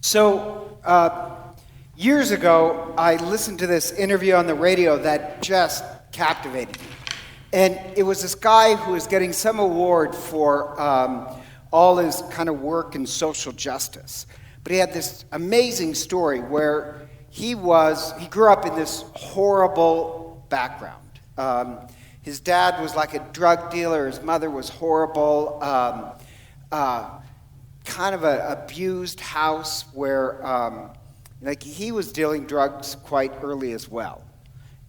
So, years ago, I listened to this interview on the radio that just captivated me. And it was this guy who was getting some award for all his kind of work in social justice. But he had this amazing story where he grew up in this horrible background. His dad was like a drug dealer. His mother was horrible. Kind of an abused house where he was dealing drugs quite early as well.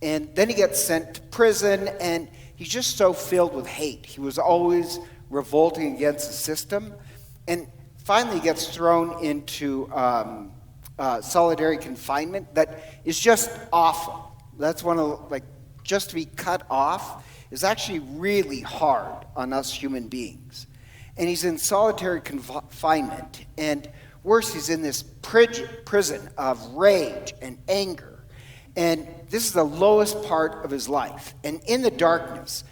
And then he gets sent to prison, and he's just so filled with hate. He was always revolting against the system. And finally gets thrown into solitary confinement that is just awful. That's one of, just to be cut off is actually really hard on us human beings. And he's in solitary confinement. And worse, he's in this prison of rage and anger. And this is the lowest part of his life. And in the darkness,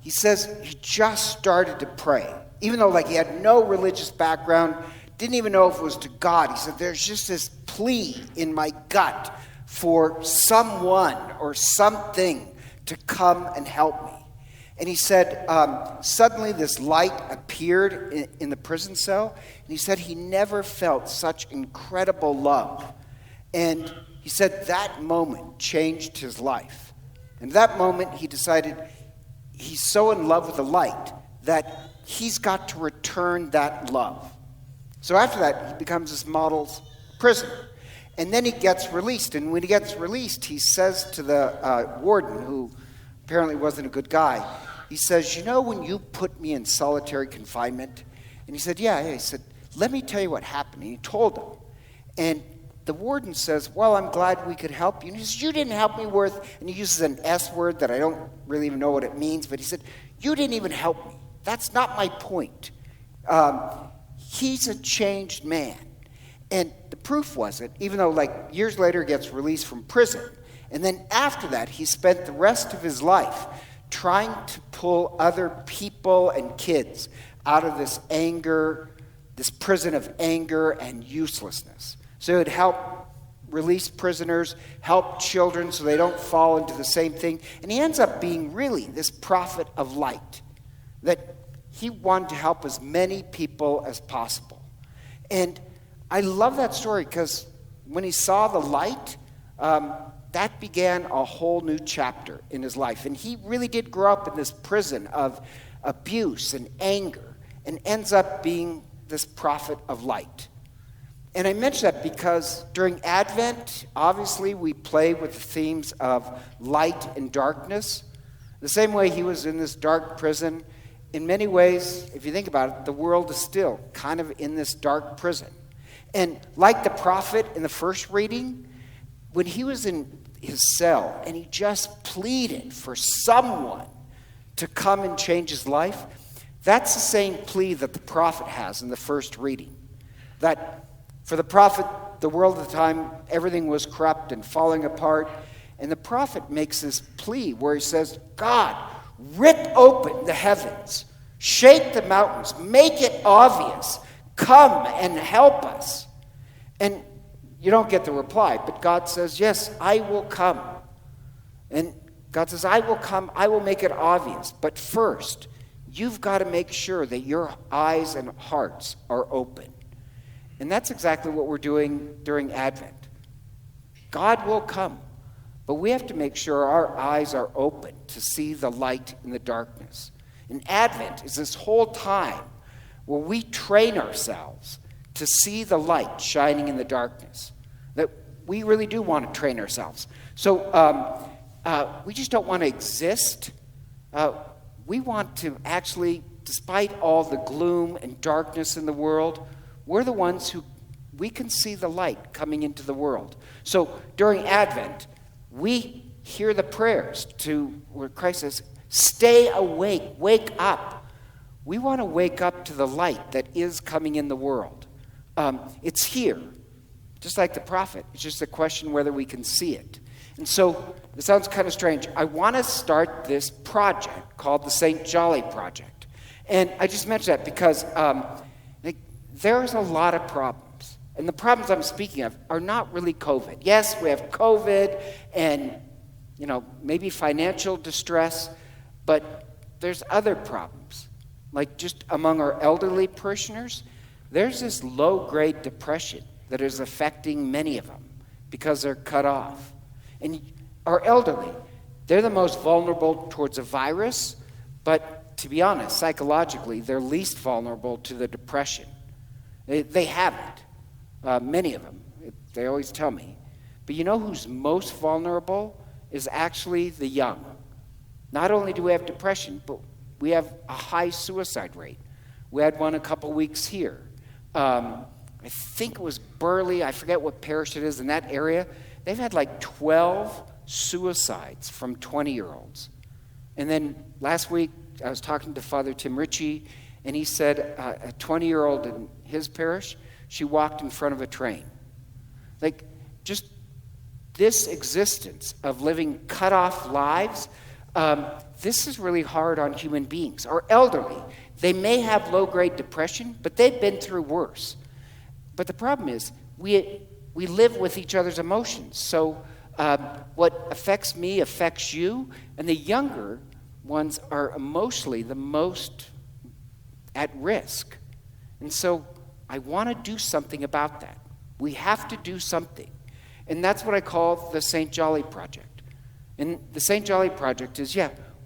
he says he just started to pray. Even though he had no religious background, didn't even know if it was to God. He said, there's just this plea in my gut for someone or something to come and help me. And he said, suddenly this light appeared in the prison cell. And he said he never felt such incredible love. And he said that moment changed his life. And that moment he decided he's so in love with the light that he's got to return that love. So after that, he becomes this model prisoner. And then he gets released. And when he gets released, he says to the warden, who apparently wasn't a good guy, he says, when you put me in solitary confinement? And he said, yeah. He said, let me tell you what happened. And he told him. And the warden says, well, I'm glad we could help you. And he says, you didn't help me and he uses an S word that I don't really even know what it means. But he said, you didn't even help me. That's not my point. He's a changed man. And the proof was it, even though years later he gets released from prison. And then after that, he spent the rest of his life trying to pull other people and kids out of this anger, this prison of anger and uselessness. So it would help release prisoners, help children so they don't fall into the same thing. And he ends up being really this prophet of light, that he wanted to help as many people as possible. And I love that story because when he saw the light, that began a whole new chapter in his life. And he really did grow up in this prison of abuse and anger and ends up being this prophet of light. And I mention that because during Advent, obviously, we play with the themes of light and darkness. The same way he was in this dark prison, in many ways, if you think about it, the world is still kind of in this dark prison. And like the prophet in the first reading, when he was in his cell and he just pleaded for someone to come and change his life, that's the same plea that the prophet has in the first reading. That for the prophet, the world at the time, everything was corrupt and falling apart. And the prophet makes this plea where he says, God, rip open the heavens, shake the mountains, make it obvious, come and help us. And you don't get the reply, but God says, yes, I will come. And God says, I will come, I will make it obvious. But first, you've got to make sure that your eyes and hearts are open. And that's exactly what we're doing during Advent. God will come, but we have to make sure our eyes are open to see the light in the darkness. And Advent is this whole time where we train ourselves to see the light shining in the darkness. That we really do want to train ourselves. So we just don't want to exist. We want to actually, despite all the gloom and darkness in the world, we're the ones who we can see the light coming into the world. So during Advent, we hear the prayers to where Christ says, stay awake, wake up. We want to wake up to the light that is coming in the world. It's here, just like the prophet. It's just a question whether we can see it. And so it sounds kind of strange. I want to start this project called the St. Jolly Project. And I just mentioned that because there's a lot of problems And the problems I'm speaking of are not really COVID. Yes, we have COVID and, maybe financial distress, but there's other problems. Like just among our elderly parishioners, there's this low-grade depression that is affecting many of them because they're cut off. And our elderly, they're the most vulnerable towards a virus, but to be honest, psychologically, they're least vulnerable to the depression. They have it, many of them. They always tell me. But you know who's most vulnerable is actually the young. Not only do we have depression, but we have a high suicide rate. We had one a couple weeks here. I think it was Burley, I forget what parish it is in that area. They've had like 12 suicides from 20-year-olds. And then last week, I was talking to Father Tim Ritchie, and he said a 20-year-old in his parish, she walked in front of a train. Like, just this existence of living cut-off lives, this is really hard on human beings. Our elderly, they may have low-grade depression, but they've been through worse. But the problem is, we live with each other's emotions. So what affects me affects you, and the younger ones are emotionally the most at risk. And so I want to do something about that. We have to do something. And that's what I call the St. Jolly Project. And the St. Jolly Project is,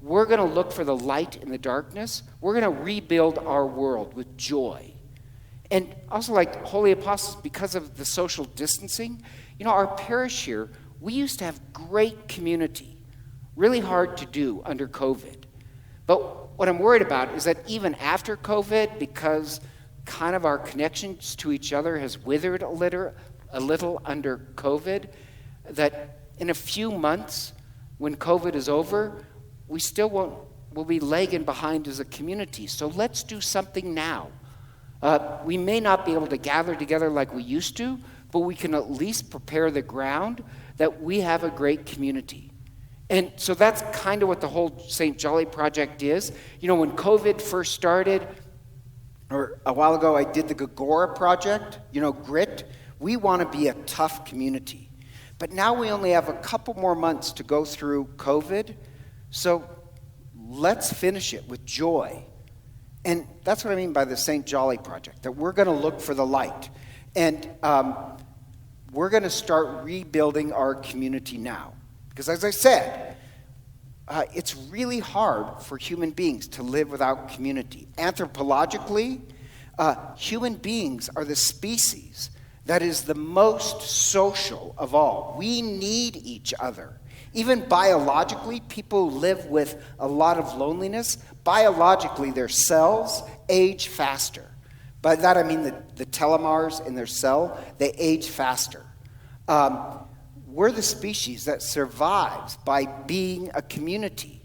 we're going to look for the light in the darkness. We're going to rebuild our world with joy. And also, like Holy Apostles, because of the social distancing, our parish here, we used to have great community. Really hard to do under COVID. But what I'm worried about is that even after COVID, because kind of our connections to each other has withered a little under COVID, that in a few months, when COVID is over, we still we'll be lagging behind as a community. So let's do something now. We may not be able to gather together like we used to, but we can at least prepare the ground that we have a great community. And so that's kind of what the whole St. Jolly Project is. When COVID first started, or a while ago I did the Gagora Project, GRIT. We want to be a tough community. But now we only have a couple more months to go through COVID, so let's finish it with joy. And that's what I mean by the St. Jolly Project, that we're going to look for the light. And we're going to start rebuilding our community now. Because as I said, it's really hard for human beings to live without community. Anthropologically, human beings are the species that is the most social of all. We need each other. Even biologically, people who live with a lot of loneliness, biologically their cells age faster. By that I mean the telomeres in their cell, they age faster. We're the species that survives by being a community.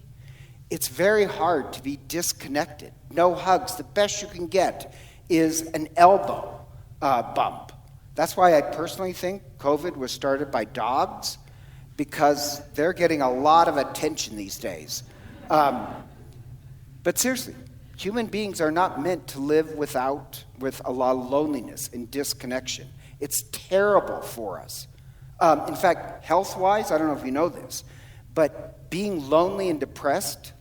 It's very hard to be disconnected. No hugs. The best you can get is an elbow bump. That's why I personally think COVID was started by dogs, because they're getting a lot of attention these days. But seriously, human beings are not meant to live with a lot of loneliness and disconnection. It's terrible for us. In fact, health-wise, I don't know if you know this, but being lonely and depressed,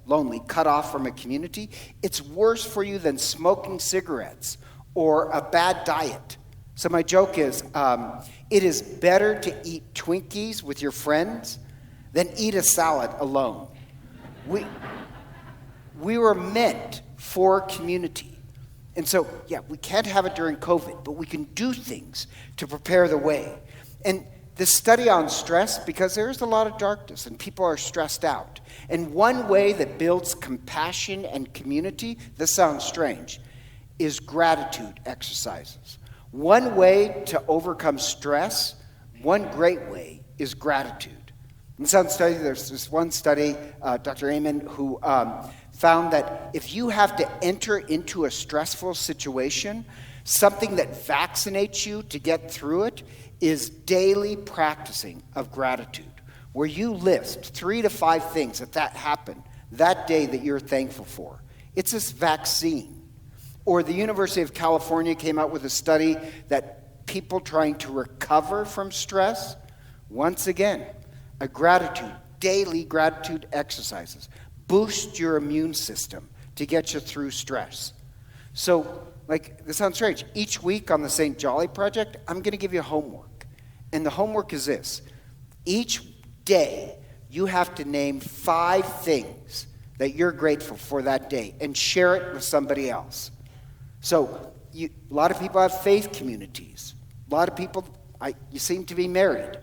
cut off from a community, it's worse for you than smoking cigarettes or a bad diet. So my joke is, it is better to eat Twinkies with your friends than eat a salad alone. We were meant for community. And so, we can't have it during COVID, but we can do things to prepare the way. And this study on stress, because there is a lot of darkness and people are stressed out. And one way that builds compassion and community, this sounds strange, is gratitude exercises. One way to overcome stress, one great way, is gratitude. In some study, there's this one study, Dr. Amen, who found that if you have to enter into a stressful situation, something that vaccinates you to get through it is daily practicing of gratitude, where you list 3 to 5 things that happened that day that you're thankful for. It's this vaccine. Or the University of California came out with a study that people trying to recover from stress, once again, daily gratitude exercises boost your immune system to get you through stress. So, this sounds strange. Each week on the St. Jolly Project, I'm going to give you homework. And the homework is this. Each day, you have to name 5 things that you're grateful for that day and share it with somebody else. So, a lot of people have faith communities. A lot of people, you seem to be married.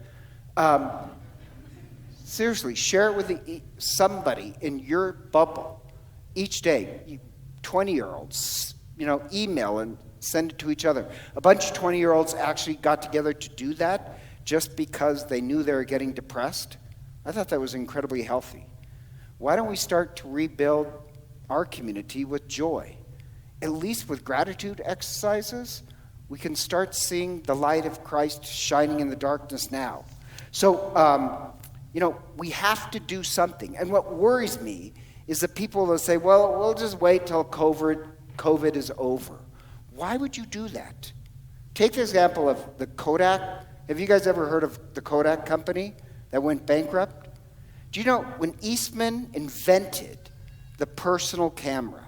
Seriously, share it with somebody in your bubble each day. 20-year-olds, email and send it to each other. A bunch of 20-year-olds actually got together to do that just because they knew they were getting depressed. I thought that was incredibly healthy. Why don't we start to rebuild our community with joy? At least with gratitude exercises, we can start seeing the light of Christ shining in the darkness now. So, we have to do something. And what worries me is that people will say, well, we'll just wait till COVID is over. Why would you do that? Take the example of the Kodak. Have you guys ever heard of the Kodak company that went bankrupt? Do you know when Eastman invented the personal camera,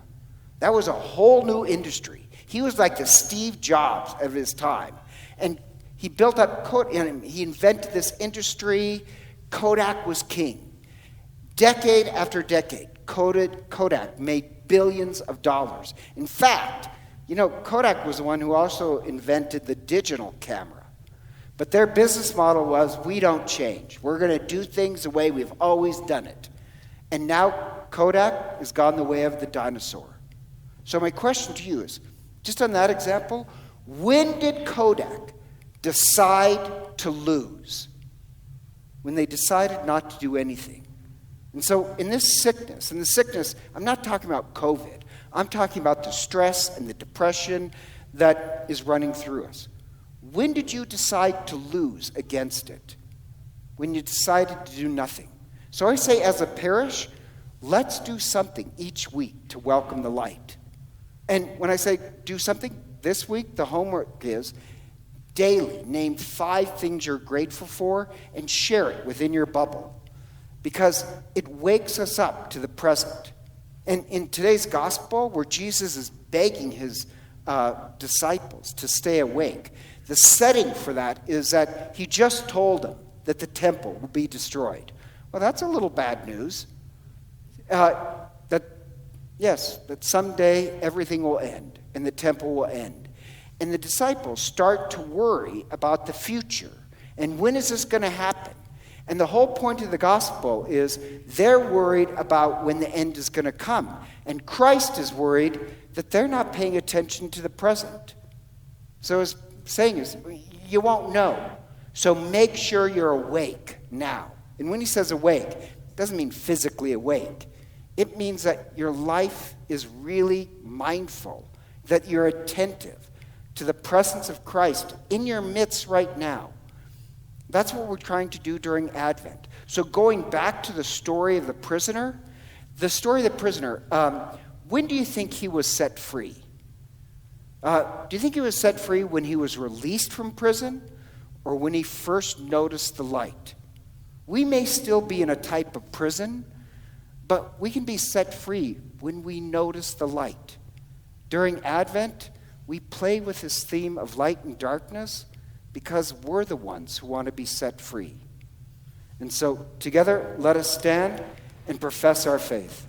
that was a whole new industry. He was like the Steve Jobs of his time. And he built up, he invented this industry. Kodak was king. Decade after decade, Kodak made billions of dollars. In fact, Kodak was the one who also invented the digital camera. But their business model was, we don't change. We're going to do things the way we've always done it. And now Kodak has gone the way of the dinosaur. So my question to you is, just on that example, when did Kodak decide to lose? When they decided not to do anything. And so in the sickness, I'm not talking about COVID. I'm talking about the stress and the depression that is running through us. When did you decide to lose against it? When you decided to do nothing. So I say, as a parish, let's do something each week to welcome the light. And when I say do something, this week the homework is daily name 5 things you're grateful for and share it within your bubble. Because it wakes us up to the present. And in today's gospel, where Jesus is begging his disciples to stay awake, the setting for that is that he just told them that the temple will be destroyed. Well, that's a little bad news. That someday everything will end and the temple will end. And the disciples start to worry about the future. And when is this going to happen? And the whole point of the gospel is they're worried about when the end is going to come. And Christ is worried that they're not paying attention to the present. So his saying is, you won't know. So make sure you're awake now. And when he says awake, it doesn't mean physically awake. It means that your life is really mindful, that you're attentive to the presence of Christ in your midst right now. That's what we're trying to do during Advent. So going back to the story of the prisoner, when do you think he was set free? Do you think he was set free when he was released from prison or when he first noticed the light? We may still be in a type of prison, but we can be set free when we notice the light. During Advent, we play with this theme of light and darkness because we're the ones who want to be set free. And so, together, let us stand and profess our faith.